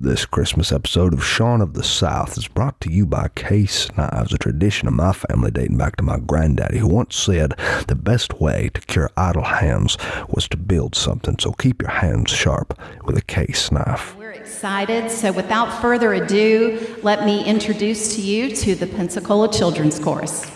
This Christmas episode of Shaun of the South is brought to you by case knives, a tradition of my family dating back to my granddaddy, who once said the best way to cure idle hands was to build something, so keep your hands sharp with a case knife. We're excited, so without further ado, let me introduce to you to the Pensacola Children's Chorus.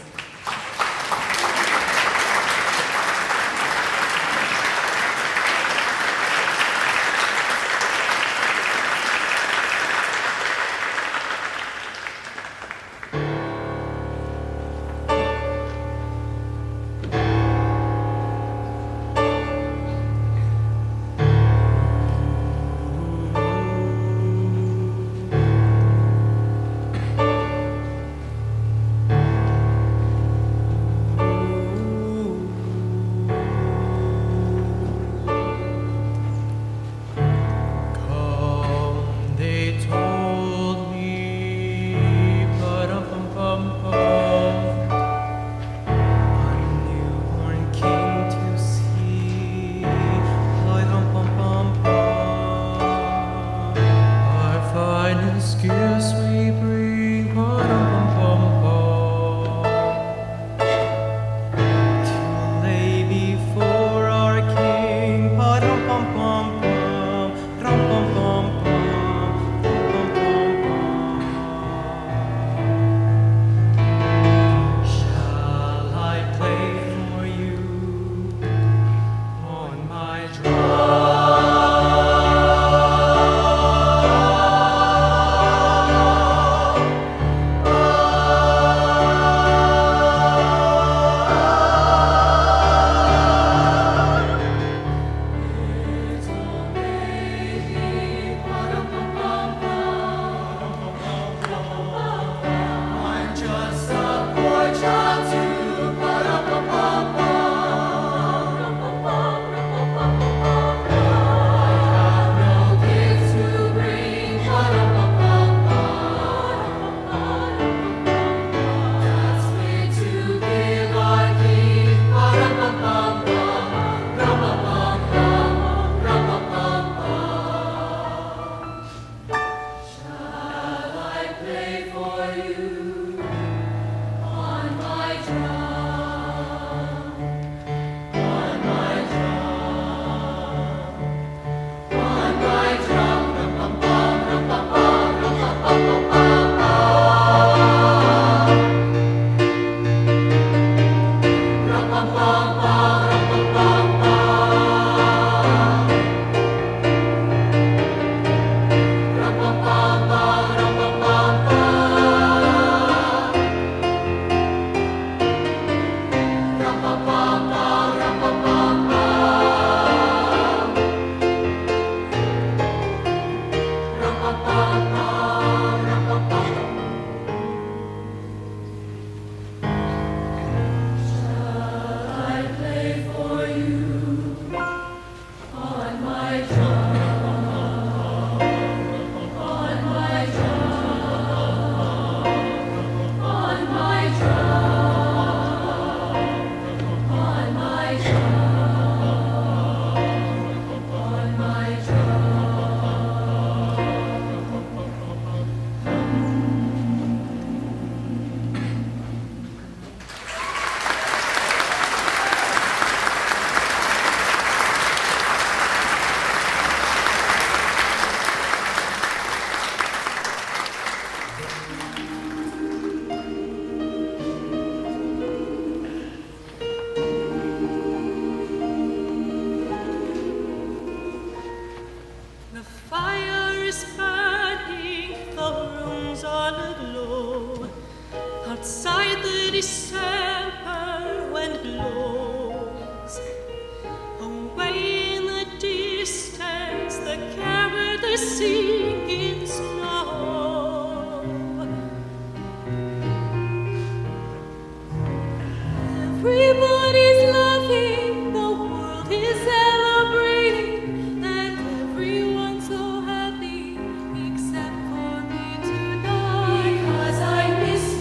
Because I miss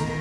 you.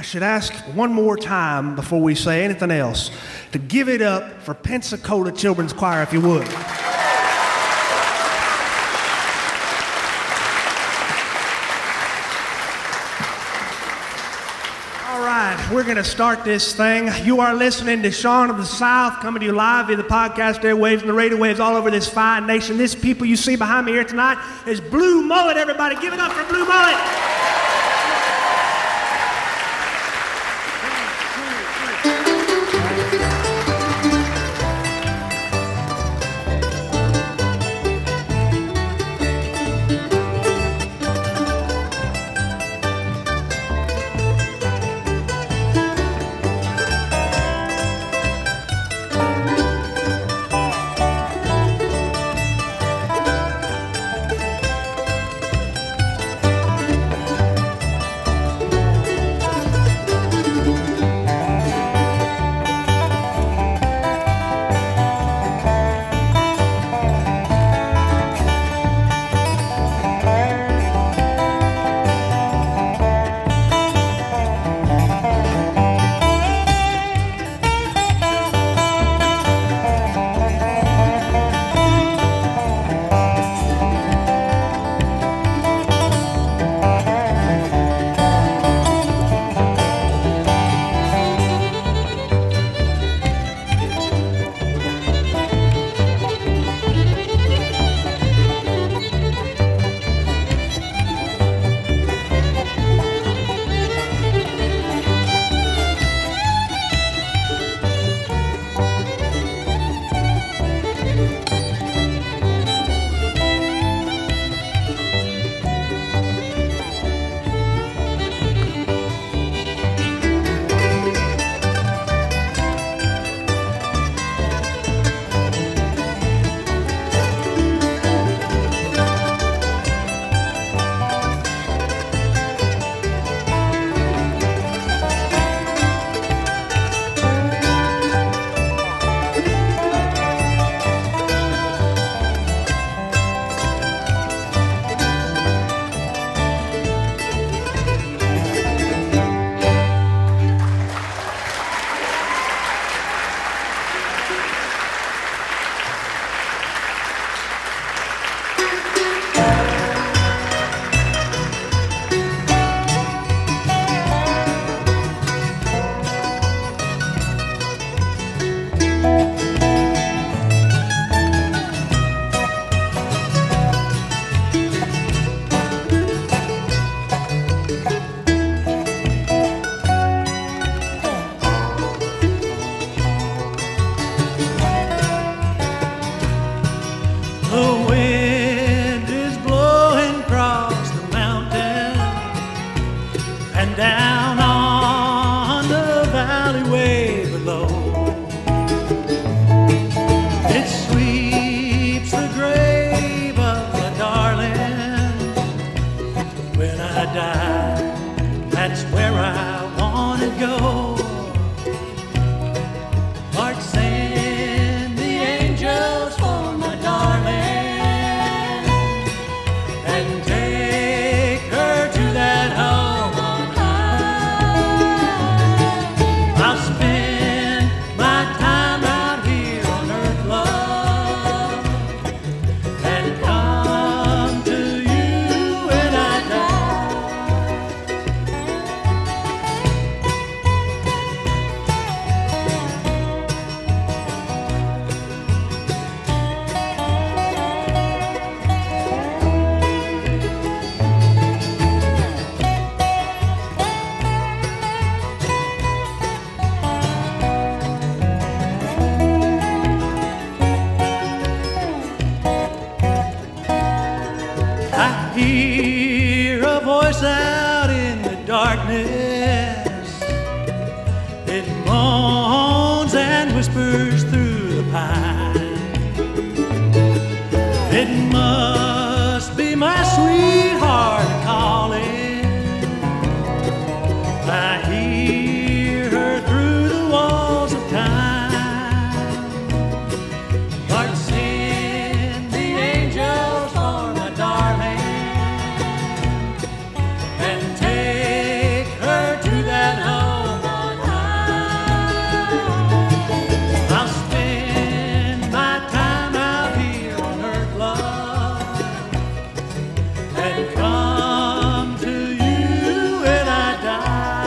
I should ask one more time before we say anything else to give it up for Pensacola Children's Choir, if you would. All right, we're going to start this thing. You are listening to Sean of the South, coming to you live via the podcast airwaves and the radio waves all over this fine nation. This people you see behind me here tonight is Blue Mullet, everybody. Give it up for Blue Mullet. whispers through the pine. It must be my sweetheart calling. I hear her through the walls of time. Lord, send the angels for my darling and take her to that home on high. I'll spend my time out here on earth, love, and come to you when I die.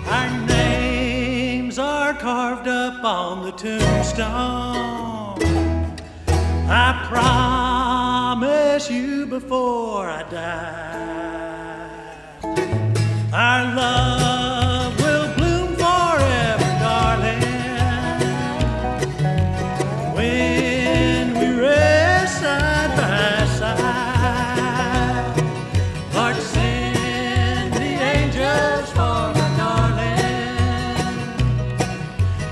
Our names are carved up on the tombstone. I promise you before I die, our love will bloom forever, darling, when we rest side by side. Lord, send the angels for my darling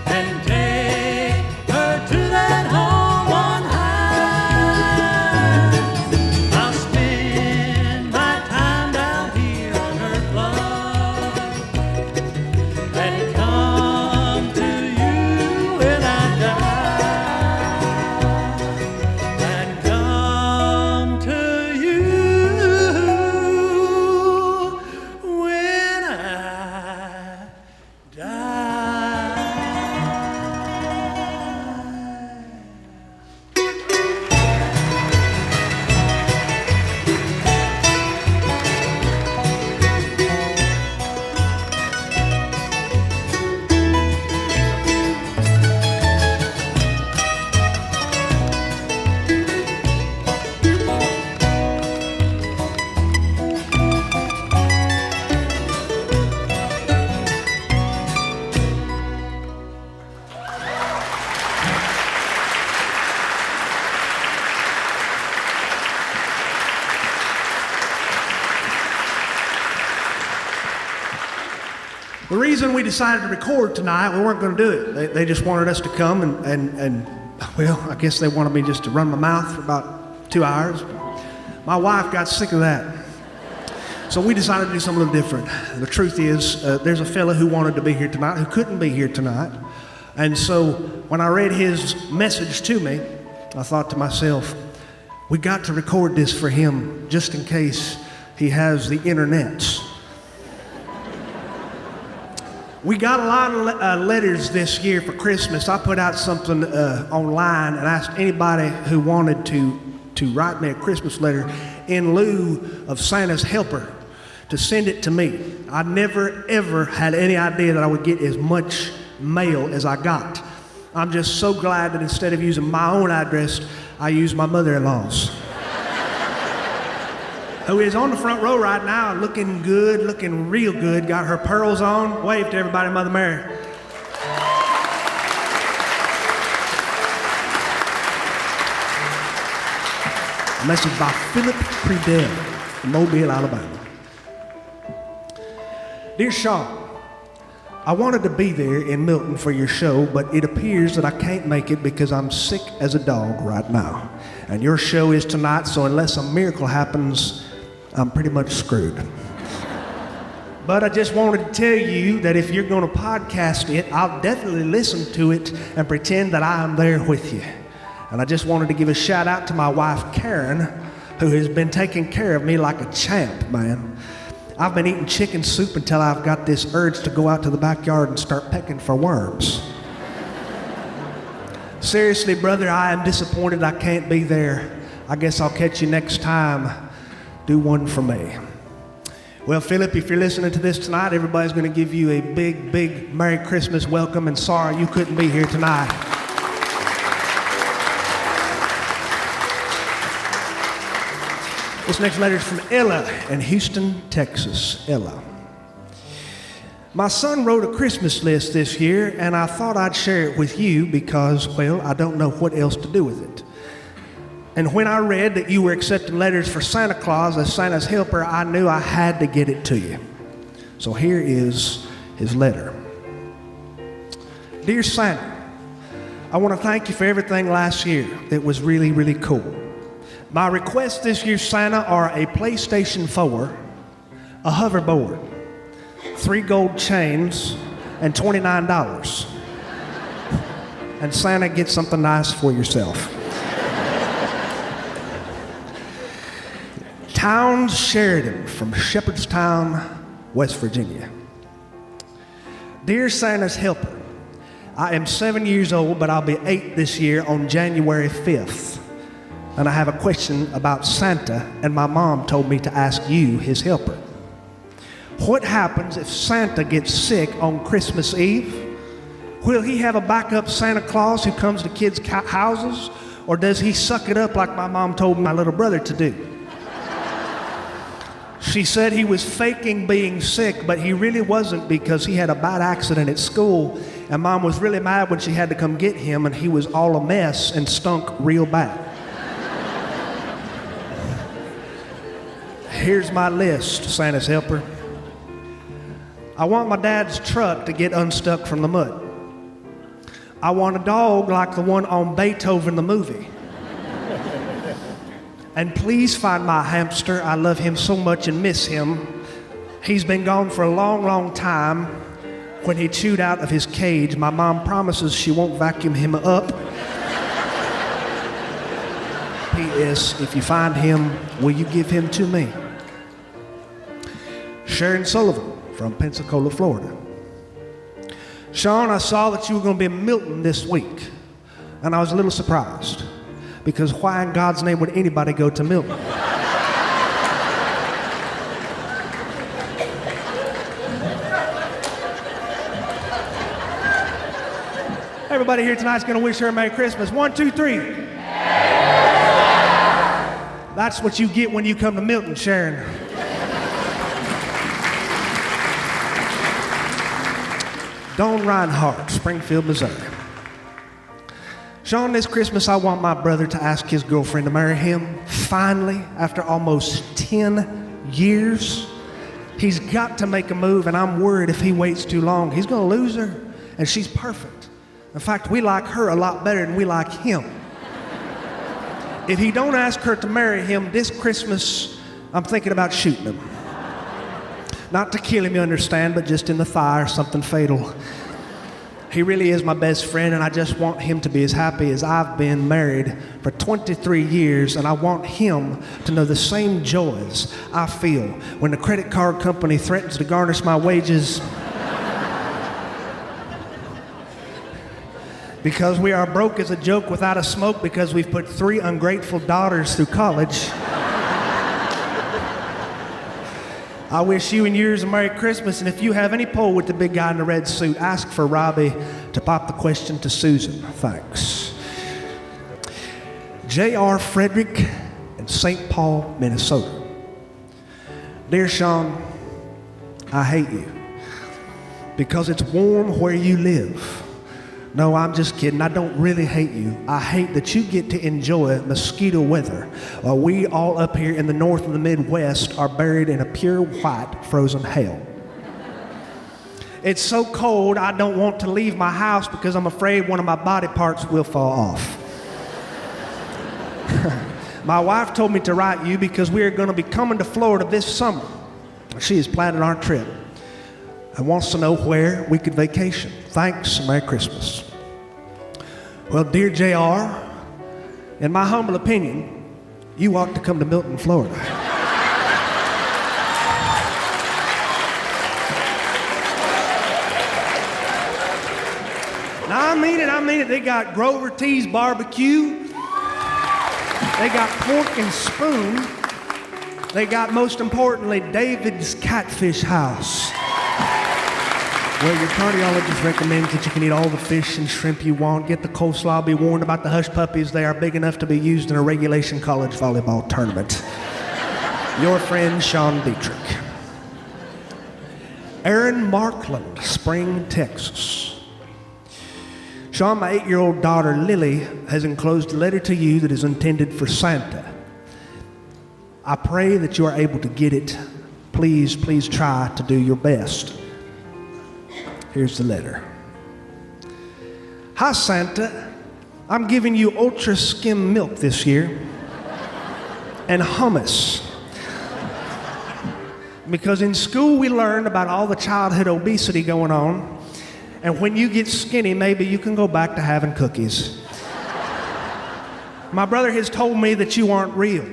and take her to that home on high. I'll spend my time down here on earth, love, and come to you when I die, and come to you when I die. The reason we decided to record tonight, we weren't going to do it. They just wanted us to come and well, I guess they wanted me just to run my mouth for about 2 hours. My wife got sick of that. So we decided to do something a little different. The truth is, there's a fella who wanted to be here tonight who couldn't be here tonight. And so when I read his message to me, I thought to myself, we got to record this for him just in case he has the internets. We got a lot of letters this year for Christmas. I put out something online and asked anybody who wanted to write me a Christmas letter in lieu of Santa's helper to send it to me. I never, ever had any idea that I would get as much mail as I got. I'm just so glad that instead of using my own address, I used my mother-in-law's. Who is on the front row right now, looking good, looking real good, got her pearls on. Wave to everybody, Mother Mary. A message by Philip Predell from Mobile, Alabama. Dear Sean, I wanted to be there in Milton for your show, but it appears that I can't make it because I'm sick as a dog right now. And your show is tonight, so unless a miracle happens, I'm pretty much screwed. But I just wanted to tell you that if you're going to podcast it, I'll definitely listen to it and pretend that I am there with you. And I just wanted to give a shout out to my wife, Karen, who has been taking care of me like a champ, man. I've been eating chicken soup until I've got this urge to go out to the backyard and start pecking for worms. Seriously, brother, I am disappointed I can't be there. I guess I'll catch you next time. Do one for me. Well, Philip, if you're listening to this tonight, everybody's going to give you a big, big Merry Christmas welcome, and sorry you couldn't be here tonight. This next letter is from Ella in Houston, Texas. Ella. My son wrote a Christmas list this year, and I thought I'd share it with you because, well, I don't know what else to do with it. And when I read that you were accepting letters for Santa Claus as Santa's helper, I knew I had to get it to you. So here is his letter. Dear Santa, I want to thank you for everything last year. It was really, really cool. My requests this year, Santa, are a PlayStation 4, a hoverboard, 3 gold chains, and $29. And Santa, get something nice for yourself. Towns Sheridan from Shepherdstown, West Virginia. Dear Santa's helper, I am 7 years old, but I'll be 8 this year on January 5th. And I have a question about Santa, and my mom told me to ask you, his helper. What happens if Santa gets sick on Christmas Eve? Will he have a backup Santa Claus who comes to kids' houses? Or does he suck it up like my mom told my little brother to do? She said he was faking being sick, but he really wasn't because he had a bad accident at school, and Mom was really mad when she had to come get him, and he was all a mess and stunk real bad. Here's my list, Santa's helper. I want my dad's truck to get unstuck from the mud. I want a dog like the one on Beethoven the movie. And please find my hamster. I love him so much and miss him. He's been gone for a long, long time. When he chewed out of his cage, my mom promises she won't vacuum him up. P.S. If you find him, will you give him to me? Sharon Sullivan from Pensacola, Florida. Sean, I saw that you were going to be in Milton this week, and I was a little surprised. Because why in God's name would anybody go to Milton? Everybody here tonight's going to wish her a Merry Christmas. 1, 2, 3. That's what you get when you come to Milton, Sharon. Dawn Reinhardt, Springfield, Missouri. Sean, this Christmas I want my brother to ask his girlfriend to marry him. Finally, after almost 10 years, he's got to make a move, and I'm worried if he waits too long, he's going to lose her, and she's perfect. In fact, we like her a lot better than we like him. If he don't ask her to marry him this Christmas, I'm thinking about shooting him. Not to kill him, you understand, but just in the thigh or something fatal. He really is my best friend, and I just want him to be as happy as I've been married for 23 years, and I want him to know the same joys I feel when the credit card company threatens to garnish my wages because we are broke as a joke without a smoke because we've put 3 ungrateful daughters through college. I wish you and yours a Merry Christmas, and if you have any pull with the big guy in the red suit, ask for Robbie to pop the question to Susan. Thanks. J.R. Frederick in St. Paul, Minnesota. Dear Sean, I hate you because it's warm where you live. No, I'm just kidding. I don't really hate you. I hate that you get to enjoy mosquito weather while we all up here in the north and the Midwest are buried in a pure white frozen hell. It's so cold, I don't want to leave my house because I'm afraid one of my body parts will fall off. My wife told me to write you because we are going to be coming to Florida this summer. She is planning our trip and wants to know where we could vacation. Thanks, and Merry Christmas. Well, dear JR, in my humble opinion, you ought to come to Milton, Florida. Now, I mean it. They got Grover T's Barbecue. They got Pork and Spoon. They got, most importantly, David's Catfish House, where your cardiologist recommends that you can eat all the fish and shrimp you want. Get the coleslaw, be warned about the hush puppies. They are big enough to be used in a regulation college volleyball tournament. Your friend, Sean Dietrich. Aaron Markland, Spring, Texas. Sean, my 8-year-old daughter, Lily, has enclosed a letter to you that is intended for Santa. I pray that you are able to get it. Please, please try to do your best. Here's the letter. Hi, Santa. I'm giving you ultra skim milk this year and hummus. Because in school we learned about all the childhood obesity going on, and when you get skinny, maybe you can go back to having cookies. My brother has told me that you aren't real,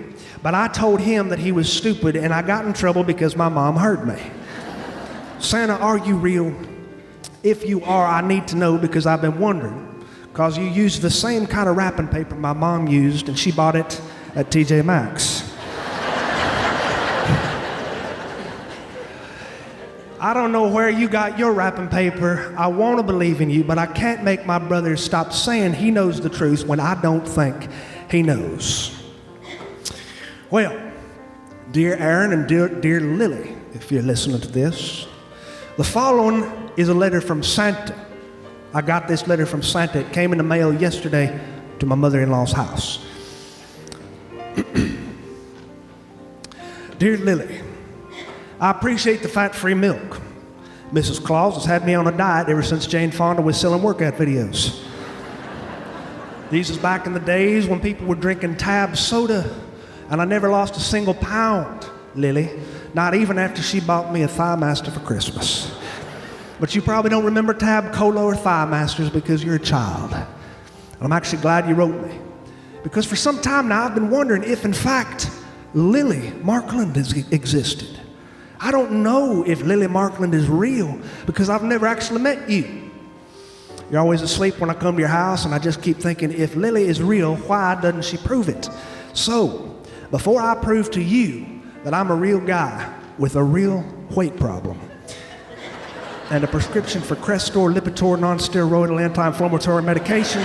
but I told him that he was stupid, and I got in trouble because my mom heard me. Santa, are you real? If you are, I need to know because I've been wondering, because you used the same kind of wrapping paper my mom used, and she bought it at TJ Maxx. I don't know where you got your wrapping paper. I want to believe in you, but I can't make my brother stop saying he knows the truth when I don't think he knows. Well, dear Aaron and dear Lily, if you're listening to this, the following is a letter from Santa. I got this letter from Santa. It came in the mail yesterday to my mother-in-law's house. Dear Lily, I appreciate the fat-free milk. Mrs. Claus has had me on a diet ever since Jane Fonda was selling workout videos. These is back in the days when people were drinking Tab soda, and I never lost a single pound, Lily, not even after she bought me a Thigh Master for Christmas. But you probably don't remember Tab Cola or Thigh Masters because you're a child. And I'm actually glad you wrote me, because for some time now I've been wondering if, in fact, Lily Markland has existed. I don't know if Lily Markland is real because I've never actually met you. You're always asleep when I come to your house, and I just keep thinking, if Lily is real, why doesn't she prove it? So, before I prove to you that I'm a real guy with a real weight problem and a prescription for Crestor, Lipitor, non-steroidal anti-inflammatory medication,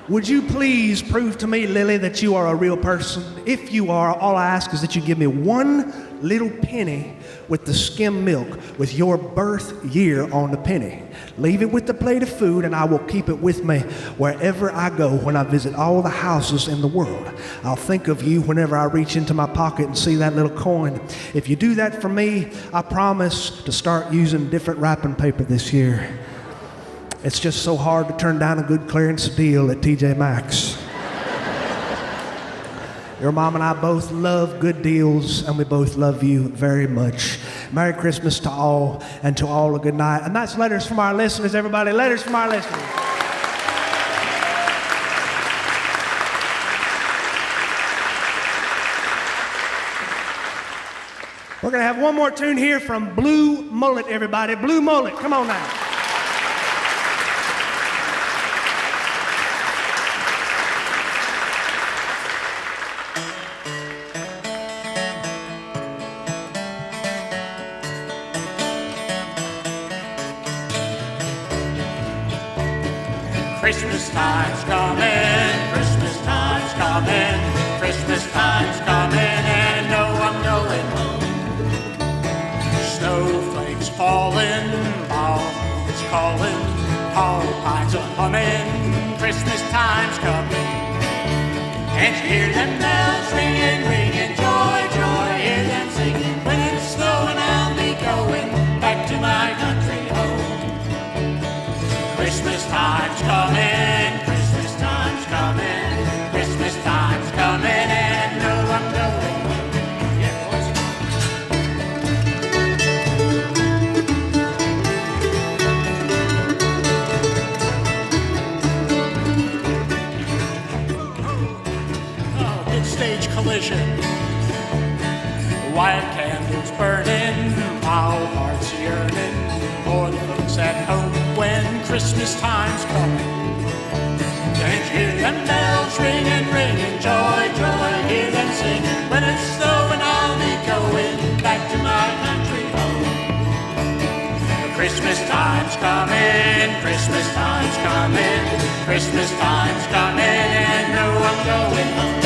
would you please prove to me, Lily, that you are a real person? If you are, all I ask is that you give me one little penny with the skim milk with your birth year on the penny. Leave it with the plate of food, and I will keep it with me wherever I go when I visit all the houses in the world. I'll think of you whenever I reach into my pocket and see that little coin. If you do that for me, I promise to start using different wrapping paper this year. It's just so hard to turn down a good clearance deal at TJ Maxx. Your mom and I both love good deals, and we both love you very much. Merry Christmas to all, and to all a good night. And that's letters from our listeners, everybody. Letters from our listeners. We're going to have one more tune here from Blue Mullet, everybody. Blue Mullet, come on now. Christmas time's coming, Christmas time's coming, Christmas time's coming, and no, I'm going home. Snowflakes falling, ballrooms calling, tall pines are humming, Christmas time's coming. And you hear them bells ringing, ringing, joy, joy, hear them singing. When it's snowing, I'll be going back to my country home. Christmas time's coming, Christmas time's coming, Christmas time's coming, and no, I'm going home. Yeah, boys. Oh, mid-stage collision. White candles burning, while hearts yearning for the folks at home when Christmas time's coming. Can't you hear them bells ringing, ringing, joy, joy, hear them singing. When it's snowing, I'll be going back to my country home. Christmas time's coming, Christmas time's coming, Christmas time's coming, and no, I'm going home.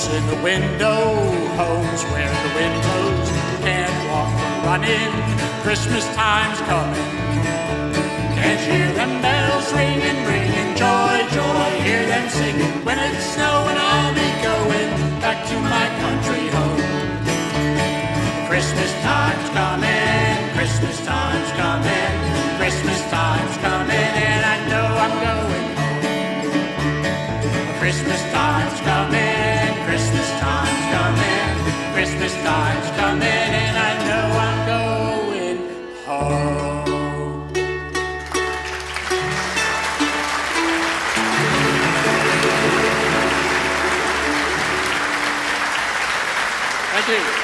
Folks in the window, homes where the wind blows, can't walk for running, Christmas time's coming. Can't hear them bells ringing, ringing, joy, joy, hear them singing. When it's snowing, I'll be going back to my country home. Christmas time's coming, Christmas time's coming, Christmas time's coming, and I know I'm going home. Christmas time's coming, Christmas time's coming, Christmas time's coming, and I know I'm going home. Thank you.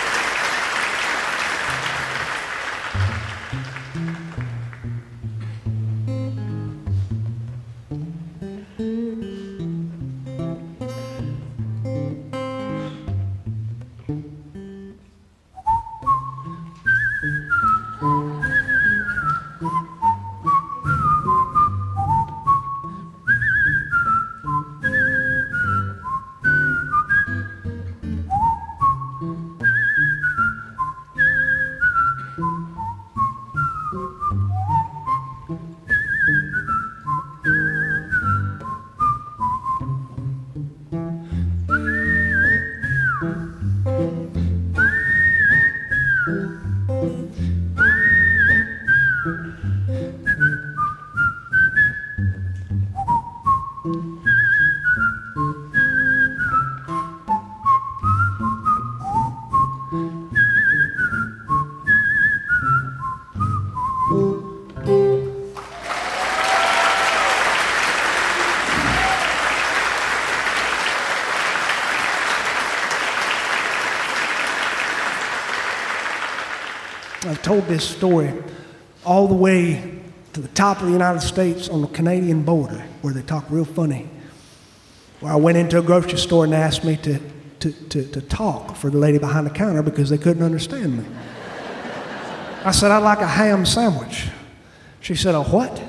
I've told this story all the way to the top of the United States on the Canadian border, where they talk real funny, where I went into a grocery store and they asked me to talk for the lady behind the counter because they couldn't understand me. I said, I'd like a ham sandwich. She said, a what?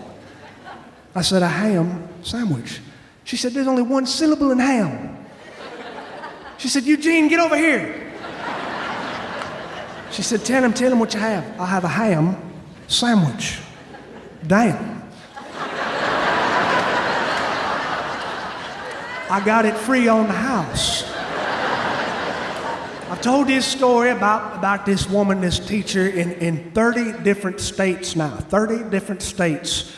I said, a ham sandwich. She said, there's only one syllable in ham. She said, Eugene, get over here. She said, tell him what you have. I have a ham sandwich. Damn. I got it free on the house. I've told this story about this woman, this teacher, in 30 different states now. 30 different states.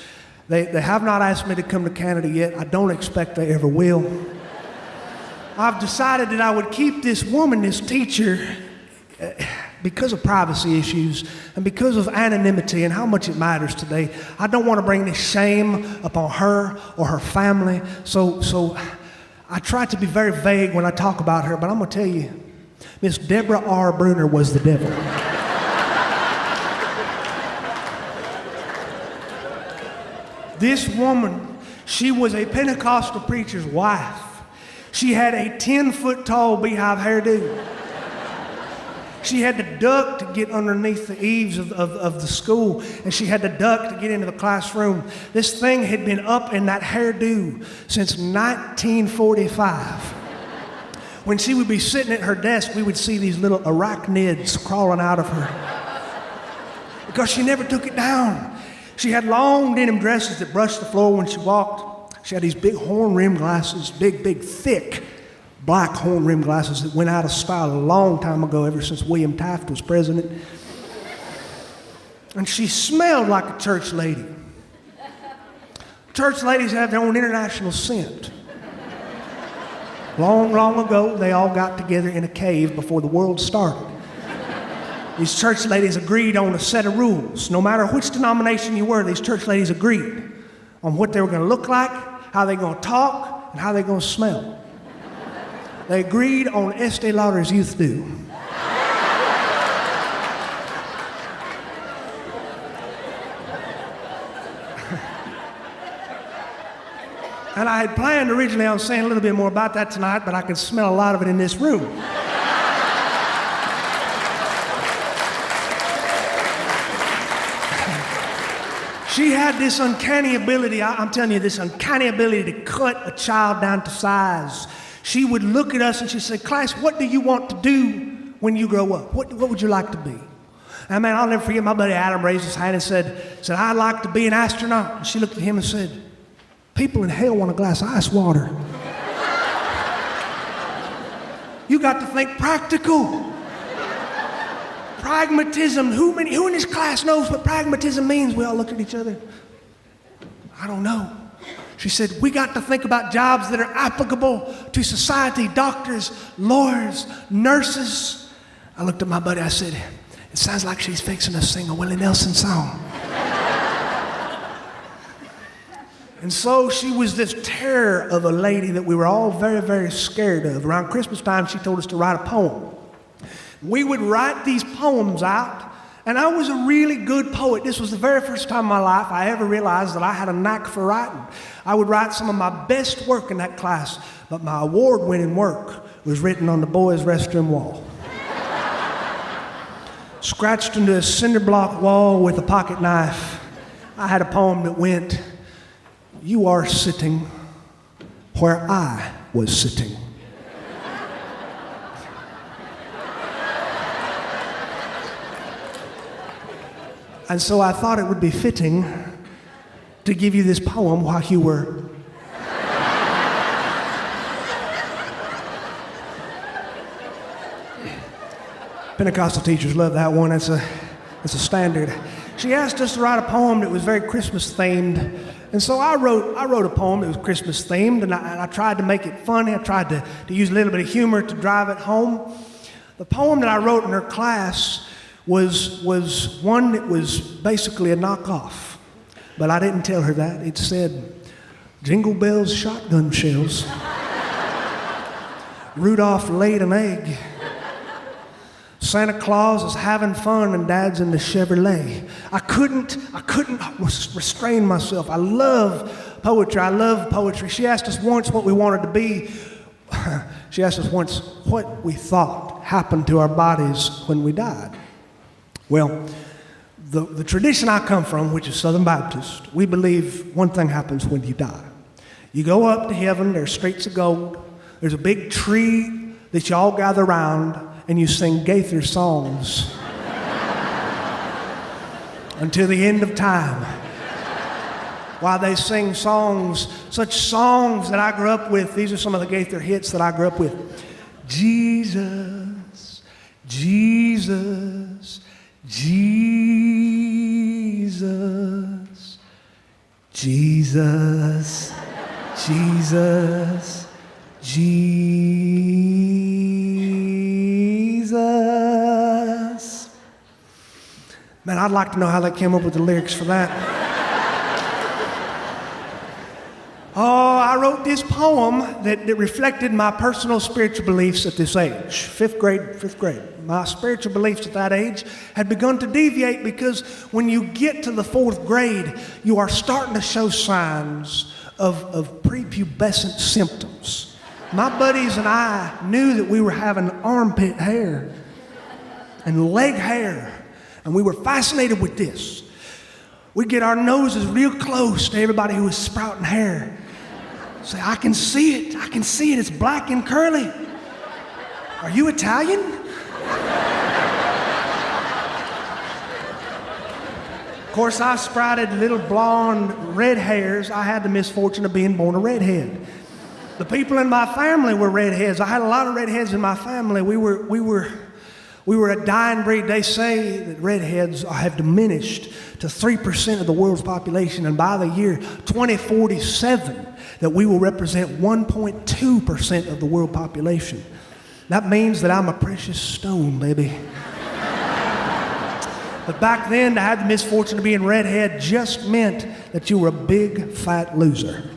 They have not asked me to come to Canada yet. I don't expect they ever will. I've decided that I would keep this woman, this teacher, because of privacy issues and because of anonymity and how much it matters today. I don't want to bring this shame upon her or her family. So I try to be very vague when I talk about her, but I'm going to tell you, Miss Deborah R. Bruner was the devil. This woman, she was a Pentecostal preacher's wife. She had a 10-foot tall beehive hairdo. She had to duck to get underneath the eaves of the school, and she had to duck to get into the classroom. This thing had been up in that hairdo since 1945. When she would be sitting at her desk, we would see these little arachnids crawling out of her because she never took it down. She had long denim dresses that brushed the floor when she walked. She had these big horn-rimmed glasses, big, thick, black horn-rimmed glasses that went out of style a long time ago, ever since William Taft was president. And she smelled like a church lady. Church ladies have their own international scent. Long ago, they all got together in a cave before the world started. These church ladies agreed on a set of rules. No matter which denomination you were, these church ladies agreed on what they were going to look like, how they were going to talk, and how they were going to smell. They agreed on Estee Lauder's Youth Do. And I had planned originally on saying a little bit more about that tonight, but I could smell a lot of it in this room. She had this uncanny ability, I'm telling you, this uncanny ability to cut a child down to size. she would look at us and she'd say, class, what do you want to do when you grow up? What would you like to be? And man, I'll never forget, my buddy Adam raised his hand and said, I'd like to be an astronaut. And she looked at him and said, people in hell want a glass of ice water. You got to think practical. Pragmatism. Who in this class knows what pragmatism means? We all looked at each other. I don't know. She said, we got to think about jobs that are applicable to society. Doctors, lawyers, nurses. I looked at my buddy. I said, it sounds like she's fixing to sing a Willie Nelson song. And so she was this terror of a lady that we were all very, very scared of. Around Christmas time, she told us to write a poem. We would write these poems out, and I was a really good poet. This was the very first time in my life I ever realized that I had a knack for writing. I would write some of my best work in that class, but my award-winning work was written on the boys' restroom wall. Scratched into a cinder block wall with a pocket knife, I had a poem that went, you are sitting where I was sitting. And so I thought it would be fitting to give you this poem while you were. Pentecostal teachers love that one. It's a standard. She asked us to write a poem that was very Christmas themed. And so I wrote a poem that was Christmas themed, and I tried to make it funny. I tried to use a little bit of humor to drive it home. The poem that I wrote in her class was one that was basically a knockoff. But I didn't tell her that. It said, jingle bells, shotgun shells. Rudolph laid an egg. Santa Claus is having fun and Dad's in the Chevrolet. I couldn't restrain myself. I love poetry. She asked us once what we wanted to be. She asked us once what we thought happened to our bodies when we died. Well, the tradition I come from, which is Southern Baptist, we believe one thing happens when you die. You go up to heaven, there's streets of gold, there's a big tree that you all gather around, and you sing Gaither songs until the end of time. While they sing songs, such songs that I grew up with, these are some of the Gaither hits that I grew up with. Jesus, Jesus, Jesus, Jesus, Jesus, Jesus. Man, I'd like to know how they came up with the lyrics for that. Oh, I wrote this poem that reflected my personal spiritual beliefs at this age, fifth grade. My spiritual beliefs at that age had begun to deviate because when you get to the fourth grade, you are starting to show signs of prepubescent symptoms. My buddies and I knew that we were having armpit hair and leg hair, and we were fascinated with this. We'd get our noses real close to everybody who was sprouting hair. Say, I can see it, it's black and curly. Are you Italian? Of course, I sprouted little blonde red hairs. I had the misfortune of being born a redhead. The people in my family were redheads. I had a lot of redheads in my family. We were a dying breed. They say that redheads have diminished to 3% of the world's population, and by the year 2047, that we will represent 1.2% of the world population. That means that I'm a precious stone, baby. But back then, to have the misfortune of being redhead just meant that you were a big, fat loser.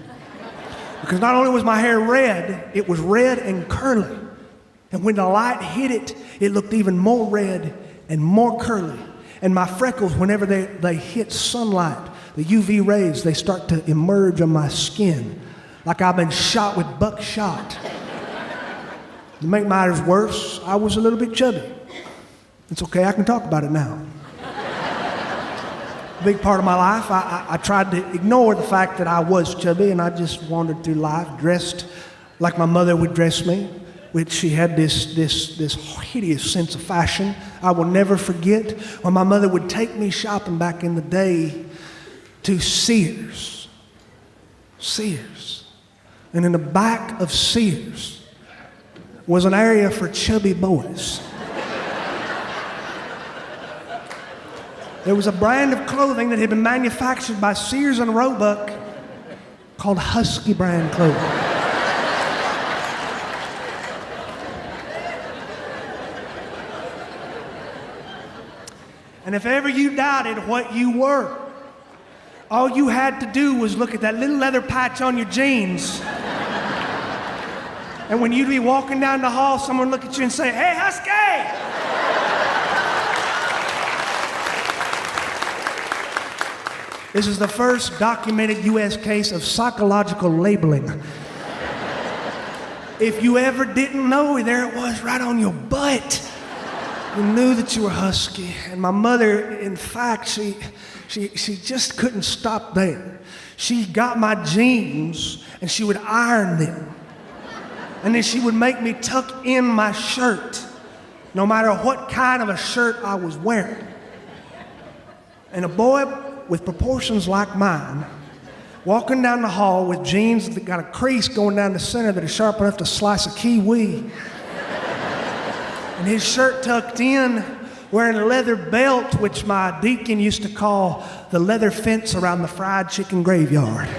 Because not only was my hair red, it was red and curly. And when the light hit it, it looked even more red and more curly. And my freckles, whenever they hit sunlight, the UV rays, they start to emerge on my skin like I've been shot with buckshot. To make matters worse, I was a little bit chubby. It's okay, I can talk about it now. A big part of my life, I tried to ignore the fact that I was chubby, and I just wandered through life dressed like my mother would dress me, which she had this hideous sense of fashion. I will never forget when my mother would take me shopping back in the day to Sears. Sears. And in the back of Sears was an area for chubby boys. There was a brand of clothing that had been manufactured by Sears and Roebuck called Husky brand clothing. And if ever you doubted what you were, all you had to do was look at that little leather patch on your jeans. And when you'd be walking down the hall, someone would look at you and say, "Hey, Husky!" This is the first documented U.S. case of psychological labeling. If you ever didn't know, there it was right on your butt. You knew that you were husky. And my mother, in fact, she just couldn't stop there. She got my jeans and she would iron them. And then she would make me tuck in my shirt, no matter what kind of a shirt I was wearing. And a boy with proportions like mine, walking down the hall with jeans that got a crease going down the center that are sharp enough to slice a kiwi, and his shirt tucked in, wearing a leather belt, which my deacon used to call the leather fence around the fried chicken graveyard.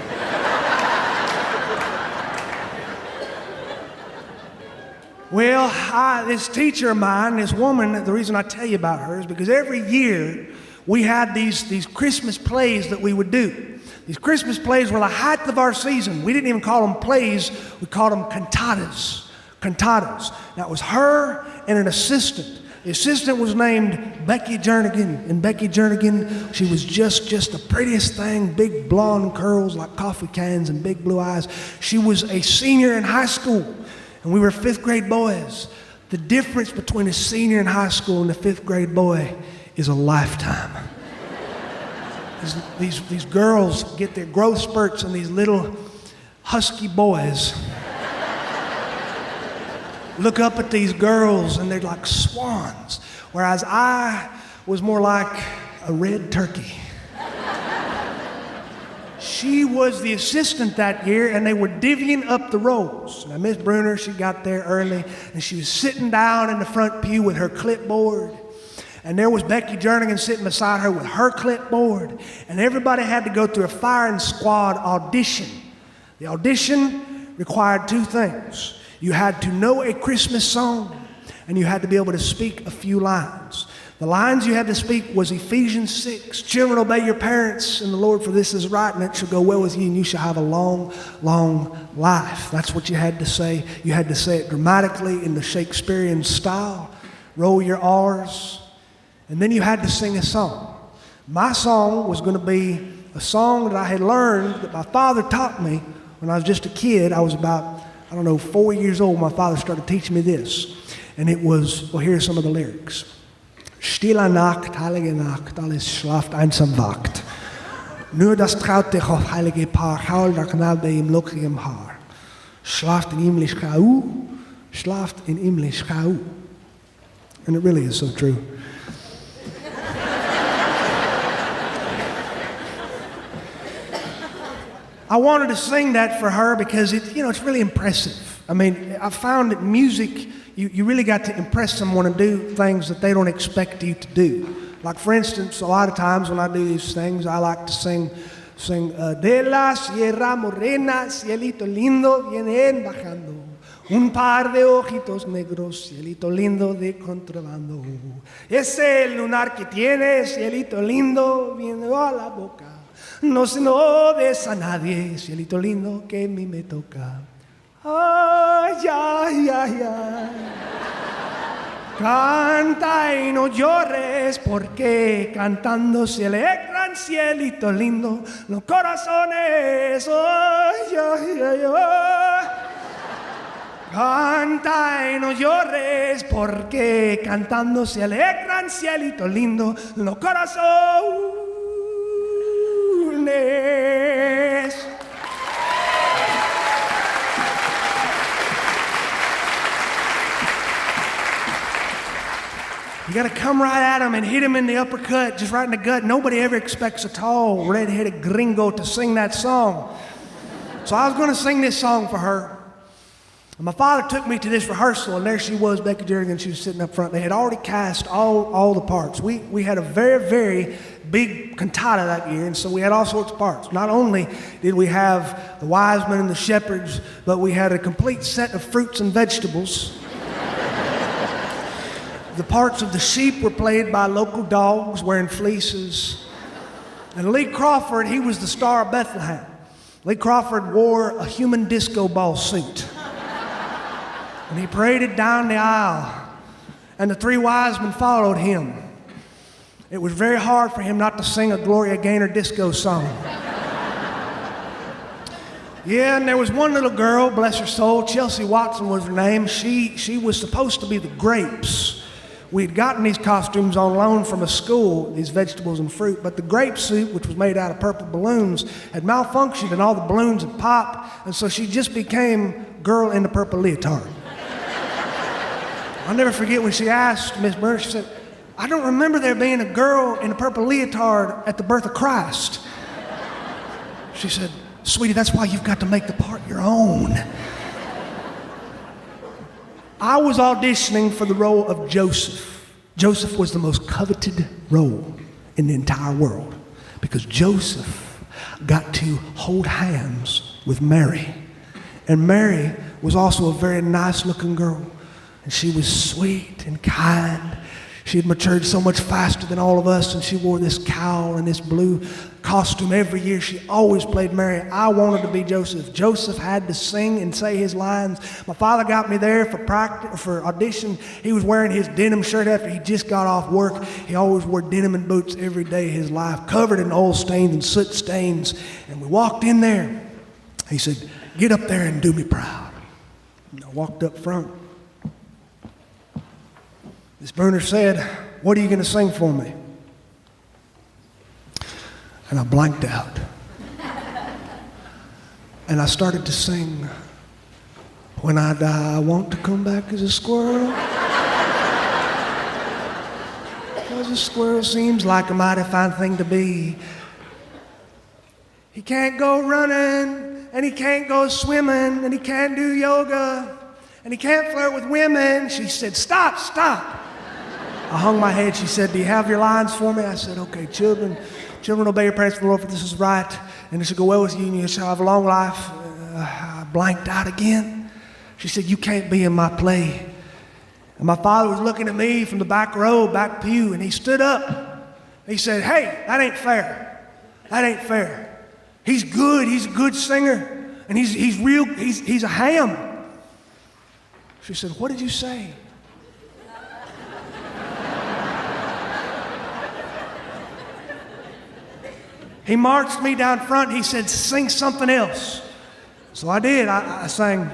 Well, this teacher of mine, this woman, the reason I tell you about her is because every year we had these Christmas plays that we would do. These Christmas plays were the height of our season. We didn't even call them plays, we called them cantatas. Cantatas. Now it was her and an assistant. The assistant was named Becky Jernigan, and Becky Jernigan, she was just the prettiest thing, big blonde curls like coffee cans and big blue eyes. She was a senior in high school, and we were fifth grade boys. The difference between a senior in high school and a fifth grade boy is a lifetime. These girls get their growth spurts, and these little husky boys look up at these girls and they're like swans, whereas I was more like a red turkey. She was the assistant that year, and they were divvying up the roles. Now, Miss Bruner, she got there early, and she was sitting down in the front pew with her clipboard. And there was Becky Jernigan sitting beside her with her clipboard. And everybody had to go through a firing squad audition. The audition required two things. You had to know a Christmas song, and you had to be able to speak a few lines. The lines you had to speak was Ephesians 6. Children, obey your parents in the Lord, for this is right, and it shall go well with you, and you shall have a long, long life. That's what you had to say. You had to say it dramatically in the Shakespearean style. Roll your R's. And then you had to sing a song. My song was going to be a song that I had learned that my father taught me when I was just a kid. I was about, 4 years old. My father started teaching me this. And it was, well, here's some of the lyrics. Stille Nacht, heilige Nacht, alles schlaft, einsam wacht. Nur das traute heilige Paar, haul der Knabe im lockigem Haar. Schlaft in himmlisch Chau, schlaft in himmlisch Chau. And it really is so true. I wanted to sing that for her because it's really impressive. I mean, I found that music, you really got to impress someone and do things that they don't expect you to do. Like, for instance, a lot of times when I do these things, I like to sing De la Sierra Morena, cielito lindo, vienen bajando. Un par de ojitos negros, cielito lindo de contrabando. Ese lunar que tiene, cielito lindo, viene a la boca. No se lo des a nadie, cielito lindo que a mí me toca. Ay, ay, ay, ay. Canta y no llores, porque cantando se alegran, cielito lindo, los corazones. Ay, ay, ay, ay. Canta y no llores, porque cantando se alegran, cielito lindo, los corazones. You got to come right at him and hit him in the uppercut, just right in the gut. Nobody ever expects a tall, red-headed gringo to sing that song. So I was going to sing this song for her. And my father took me to this rehearsal, and there she was, Becky Jernigan. She was sitting up front. They had already cast all the parts. We had a very, very big cantata that year, and so we had all sorts of parts. Not only did we have the wise men and the shepherds, but we had a complete set of fruits and vegetables. The parts of the sheep were played by local dogs wearing fleeces. And Lee Crawford, he was the star of Bethlehem. Lee Crawford wore a human disco ball suit. And he paraded down the aisle, and the three wise men followed him. It was very hard for him not to sing a Gloria Gaynor disco song. Yeah, and there was one little girl, bless her soul, Chelsea Watson was her name. She was supposed to be the grapes. We'd gotten these costumes on loan from a school, these vegetables and fruit, but the grape suit, which was made out of purple balloons, had malfunctioned and all the balloons had popped, and so she just became girl in the purple leotard. I'll never forget when she asked Miss Burns, she said, I don't remember there being a girl in a purple leotard at the birth of Christ. She said, sweetie, that's why you've got to make the part your own. I was auditioning for the role of Joseph. Joseph was the most coveted role in the entire world because Joseph got to hold hands with Mary. And Mary was also a very nice looking girl. And she was sweet and kind. She had matured so much faster than all of us, and she wore this cowl and this blue costume every year. She always played Mary. I wanted to be Joseph. Joseph had to sing and say his lines. My father got me there for practice, for audition. He was wearing his denim shirt after he just got off work. He always wore denim and boots every day of his life, covered in oil stains and soot stains. And we walked in there. He said, get up there and do me proud. And I walked up front. Miss Bruner said, what are you going to sing for me? And I blanked out. And I started to sing, when I die, I want to come back as a squirrel. Because a squirrel seems like a mighty fine thing to be. He can't go running, and he can't go swimming, and he can't do yoga, and he can't flirt with women. She said, stop. I hung my head. She said, do you have your lines for me? I said, okay, children obey your parents for the Lord, for this is right, and it shall go well with you, and you shall have a long life. I blanked out again. She said, you can't be in my play. And my father was looking at me from the back row, back pew, and he stood up. He said, hey, that ain't fair. That ain't fair. He's good. He's a good singer, and he's a ham. She said, what did you say? He marched me down front. He said, sing something else. So I did. I sang,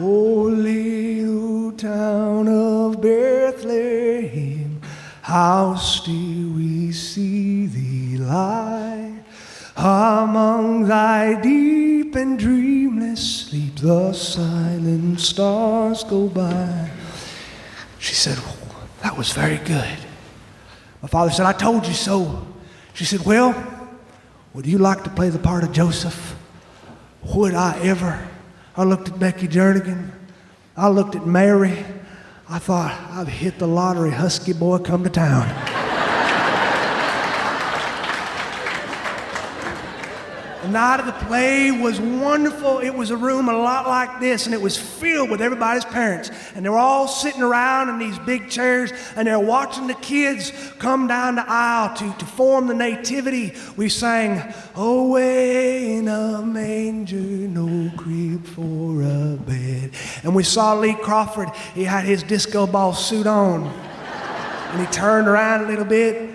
oh, little town of Bethlehem, how still we see thee lie. Among thy deep and dreamless sleep, the silent stars go by. She said, oh, that was very good. My father said, I told you so. She said, well, would you like to play the part of Joseph? Would I ever? I looked at Becky Jernigan. I looked at Mary. I thought, I've hit the lottery. Husky boy, come to town. The night of the play was wonderful. It was a room a lot like this, and it was filled with everybody's parents. And they were all sitting around in these big chairs, and they're watching the kids come down the aisle to form the nativity. We sang, away in a manger, no crib for a bed. And we saw Lee Crawford. He had his disco ball suit on, and he turned around a little bit.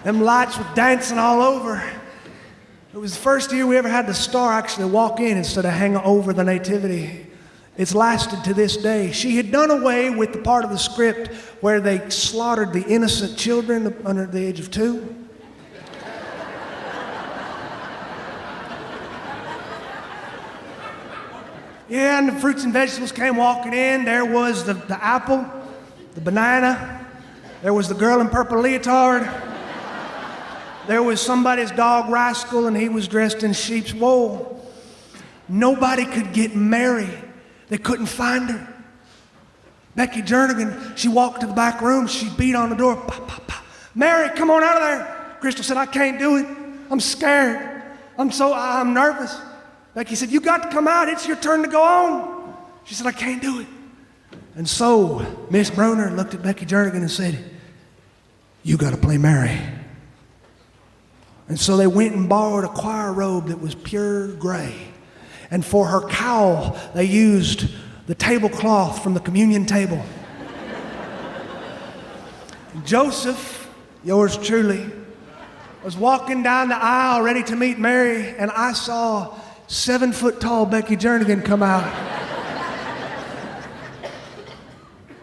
Them lights were dancing all over. It was the first year we ever had the star actually walk in instead of hang over the nativity. It's lasted to this day. She had done away with the part of the script where they slaughtered the innocent children under the age of 2. Yeah, and the fruits and vegetables came walking in. There was the apple, the banana. There was the girl in purple leotard. There was somebody's dog Rascal, and he was dressed in sheep's wool. Nobody could get Mary. They couldn't find her. Becky Jernigan, she walked to the back room. She beat on the door. Pop, pop, pop. Mary, come on out of there. Crystal said, I can't do it. I'm scared. I'm nervous. Becky said, you got to come out. It's your turn to go on. She said, I can't do it. And so Miss Bruner looked at Becky Jernigan and said, you got to play Mary. And so they went and borrowed a choir robe that was pure gray. And for her cowl, they used the tablecloth from the communion table. Joseph, yours truly, was walking down the aisle ready to meet Mary, and I saw 7-foot-tall Becky Jernigan come out.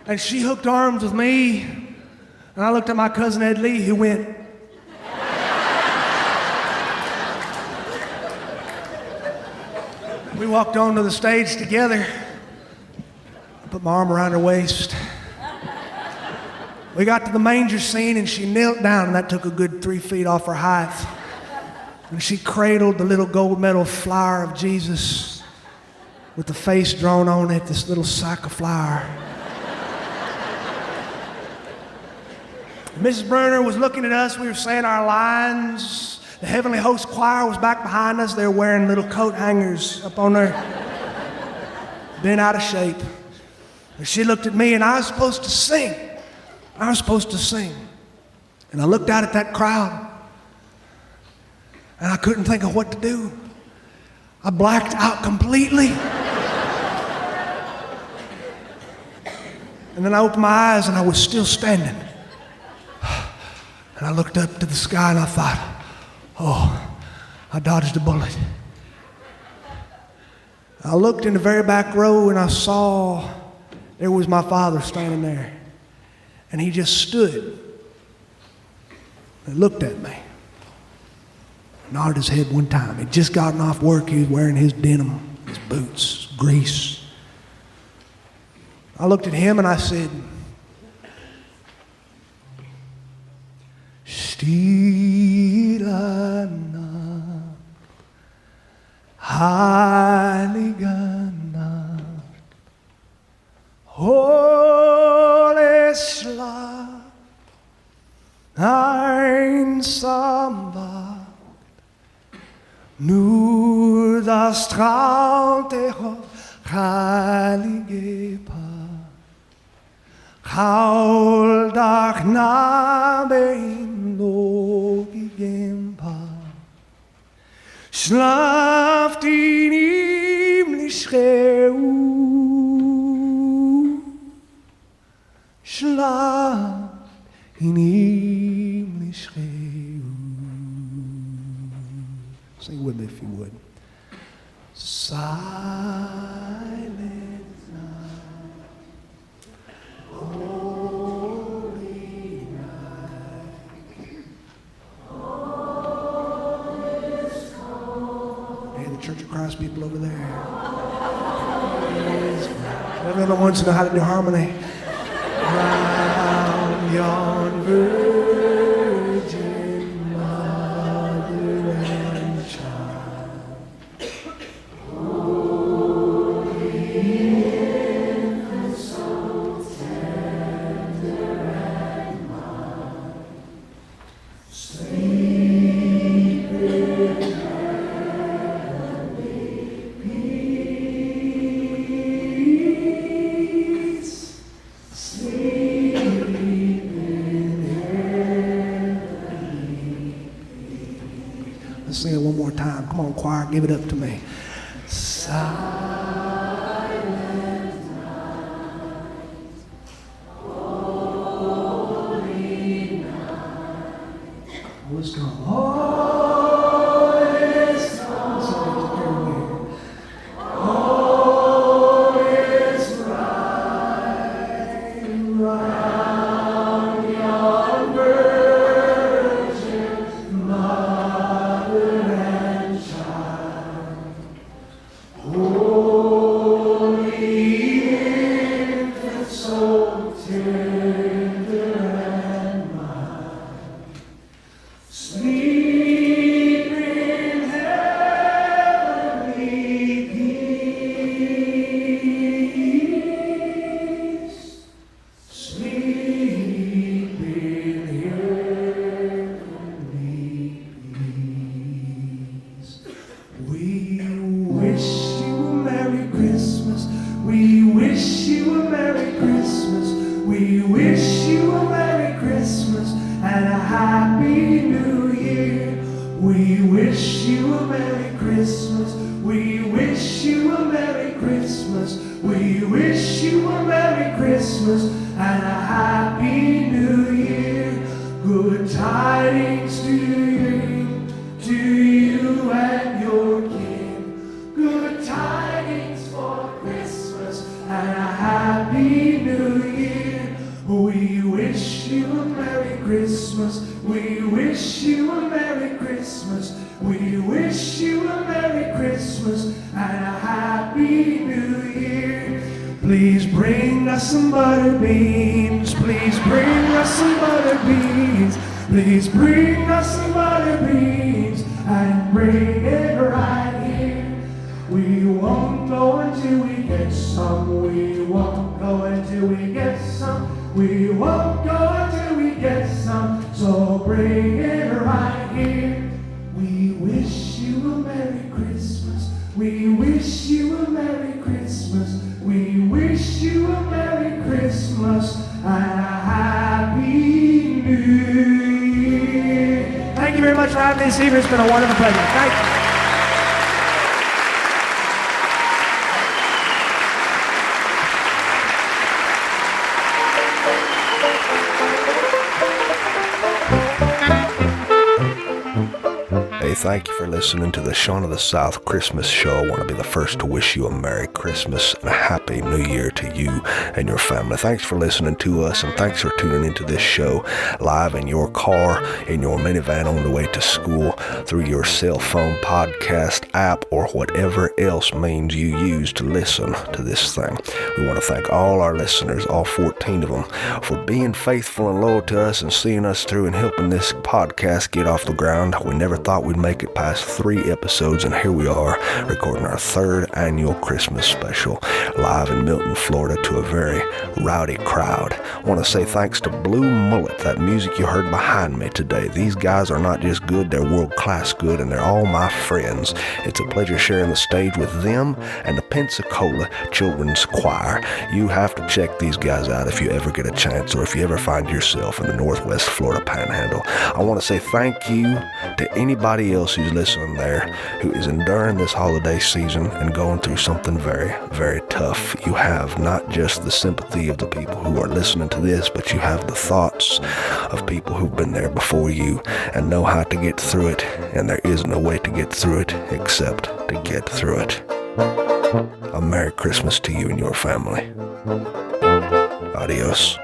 And she hooked arms with me, and I looked at my cousin Ed Lee, who went, we walked onto the stage together. I put my arm around her waist. We got to the manger scene, and she knelt down, and that took a good 3 feet off her height. And she cradled the little gold medal flower of Jesus with the face drawn on it, this little sack of flour. Mrs. Bruner was looking at us. We were saying our lines. The Heavenly Host Choir was back behind us. They were wearing little coat hangers up on their, been out of shape. And she looked at me, and I was supposed to sing. And I looked out at that crowd, and I couldn't think of what to do. I blacked out completely. And then I opened my eyes, and I was still standing. And I looked up to the sky, and I thought, oh, I dodged a bullet. I looked in the very back row, and I saw there was my father standing there. And he just stood and looked at me. Nodded his head one time. He'd just gotten off work. He was wearing his denim, his boots, grease. I looked at him and I said, Stille Nacht, heilige Nacht, Holy Schlaf, einsam wacht, nur das traute heilige Paar. Hauldag nabe im logigen Paar. Schlaft in himmlisch Ruhe. Schlaft in himmlisch Ruhe. Sing with me if you would. Silent night, holy night, all is calm. Hey, the Church of Christ people over there. They're the ones who know how to do harmony. Round yon virgin mother and child. Let's sing it one more time. Come on, choir, give it up to me. Silent night, holy night. Let's go. All is gone. All is right, round yon virgin mother and child. Oh, Christmas. We wish you a Merry Christmas. We wish you a Merry Christmas and a Happy New Year. Good tidings to you and your kin. Good tidings for Christmas and a Happy New Year. We wish you a Merry Christmas. We wish you a Merry Christmas. We wish you a Merry Christmas and a Happy New Year. Please bring us some butter beans. Please bring us some butter beans. Please bring us some butter beans and bring it right here. We won't go until we get some. We won't go until we get some. We won't go until we get some. So bring it right here. We wish you a Merry Christmas. We wish you a Merry Christmas. We wish you a Merry Christmas and a Happy New Year. Thank you very much for having me this evening. It's been a wonderful pleasure. Thank you. Hey, thank you for listening to the Shaun of the South Christmas Show. I want to be the first to wish you a Merry Christmas and a Happy New Year to you and your family. Thanks for listening to us, and thanks for tuning into this show live in your car, in your minivan on the way to school, through your cell phone podcast app, or whatever else means you use to listen to this thing. We want to thank all our listeners, all 14 of them, for being faithful and loyal to us and seeing us through and helping this podcast get off the ground. We never thought we'd make it past 3 episodes, and here we are recording our 3rd annual Christmas special live in Milton, Florida, to a very rowdy crowd. I want to say thanks to Blue Mullet, that music you heard behind me today. These guys are not just good, they're world-class good, and they're all my friends. It's a pleasure sharing the stage with them and the Pensacola Children's Choir. You have to check these guys out if you ever get a chance, or if you ever find yourself in the Northwest Florida Panhandle. I want to say thank you to anybody else who's listening there, who is enduring this holiday season and going through something very, very tough. You have not just the sympathy of the people who are listening to this, but you have the thoughts of people who've been there before you and know how to get through it, and there is no way to get through it except to get through it. A Merry Christmas to you and your family. Adios.